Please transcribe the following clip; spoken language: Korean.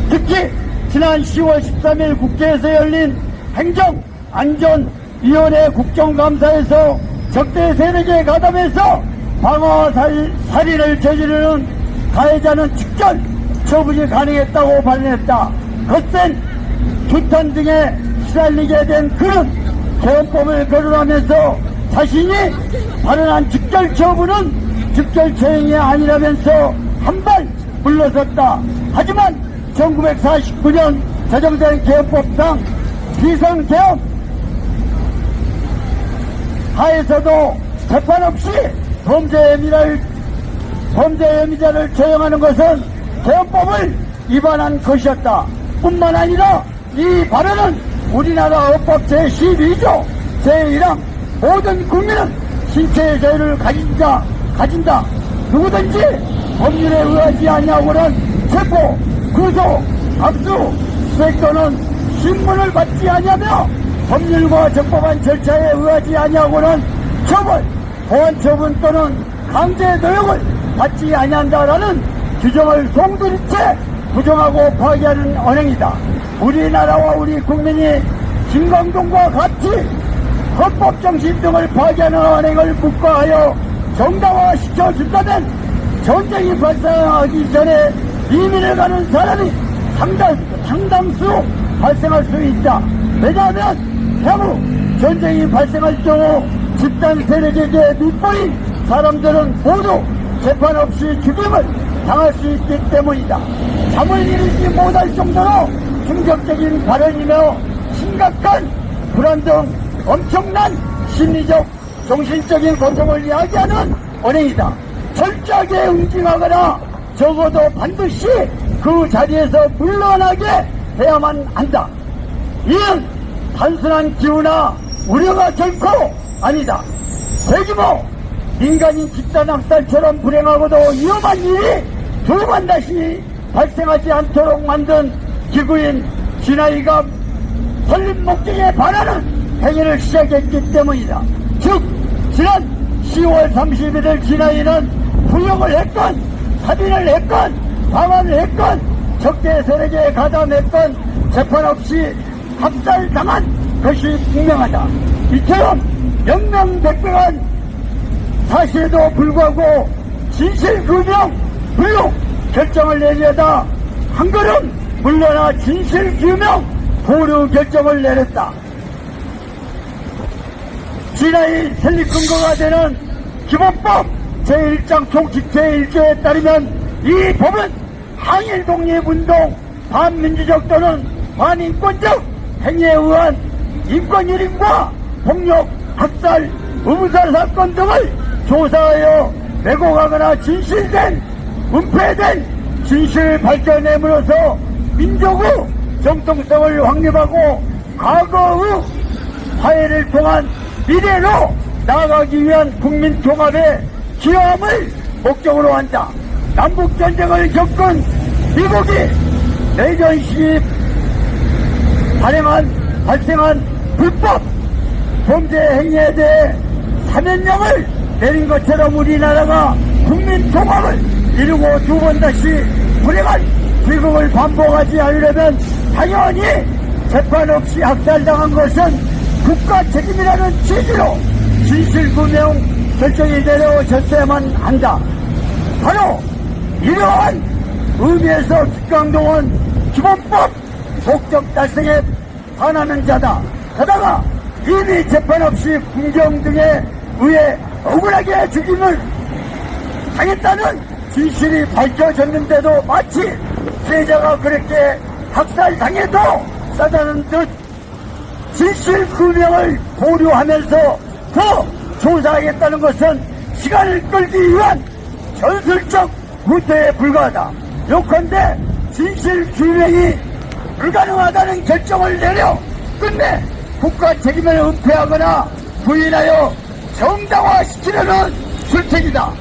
특히 지난 10월 13일 국회에서 열린 행정안전위원회 국정감사에서 적대 세력에 가담해서 방화 살인을 저지르는 가해자는 직접 처분이 가능했다고 발언했다. 거센 규탄 등에 시달리게 된 그는 개헌법을 거론하면서 자신이 발언한 직결 처분은 직결 처형이 아니라면서 한발 물러섰다. 하지만 1949년 제정된 개헌법상 비상개헌 하에서도 재판 없이 범죄 혐의자를 처형하는 것은 개헌법을 위반한 것이었다. 뿐만 아니라 이 발언은 우리나라 헌법 제12조 제1항 모든 국민은 신체의 자유를 가진다. 누구든지 법률에 의하지 아니하고는 체포, 구속, 압수, 수색 또는 신문을 받지 아니하며 법률과 적법한 절차에 의하지 아니하고는 처벌, 보안 처분 또는 강제 노역을 받지 아니한다라는 규정을 송두리째 부정하고 파기하는 언행이다. 우리나라와 우리 국민이 김광동과 같이 헌법 정신 등을 파기하는 언행을 묵과하여 정당화시켜준다면 전쟁이 발생하기 전에 이민을 가는 사람이 상당수 발생할 수 있다. 왜냐하면 향후 전쟁이 발생할 경우 집단 세력에게 밑보인 사람들은 모두 재판 없이 죽임을 당할 수 있기 때문이다. 잠을 이루지 못할 정도로 충격적인 발언이며 심각한 불안 등 엄청난 심리적, 정신적인 고통을 이야기하는 언행이다. 철저하게 응징하거나 적어도 반드시 그 자리에서 물러나게 해야만 한다. 이는 단순한 기우나 우려가 결코 아니다. 대규모 민간인 집단 학살처럼 불행하고도 위험한 일이 두 번 다시 발생하지 않도록 만든 기구인 진아이가 설립 목적에 반하는 행위를 시작했기 때문이다. 즉 지난 10월 31일 진아이는 부역을 했건 살인을 했건 방화를 했건 적대 세력에 가담했건 재판 없이 학살당한 것이 분명하다. 이처럼 명명백백한 사실에도 불구하고 진실규명 불용 결정을 내려다 한 걸음 물러나 진실규명 보류 결정을 내렸다. 진아이 설립 근거가 되는 기본법 제1장 총칙 제1조에 따르면 이 법은 항일 독립운동 반민주적 또는 반인권적 행위에 의한 인권유린과 폭력, 학살, 의무살 사건 등을 조사하여 왜곡하거나 진실된, 은폐된 진실 발견함으로써 민족의 정통성을 확립하고 과거의 화해를 통한 미래로 나아가기 위한 국민 통합의 기여함을 목적으로 한다. 남북전쟁을 겪은 미국이 내전 시 발생한 불법 범죄 행위에 대해 사면령을 내린 것처럼 우리나라가 국민 통합을 이루고 두 번 다시 불행한 비극을 반복하지 않으려면 당연히 재판 없이 학살당한 것은 국가 책임이라는 취지로 진실규명 결정이 내려졌어야만 한다. 바로 이러한 의미에서 김광동은 기본법 목적 달성에 반하는 자다. 게다가 이미 재판 없이 군경 등에 의해 억울하게 죽임을 당했다는 진실이 밝혀졌는데도 마치 피해자가 그렇게 학살당해도 싸다는 듯 진실규명을 보류하면서 더 조사하겠다는 것은 시간을 끌기 위한 전술적 후퇴에 불과하다. 요컨대 진실규명이 불가능하다는 결정을 내려 끝내 국가 책임을 은폐하거나 부인하여 정당화시키려는 술책이다.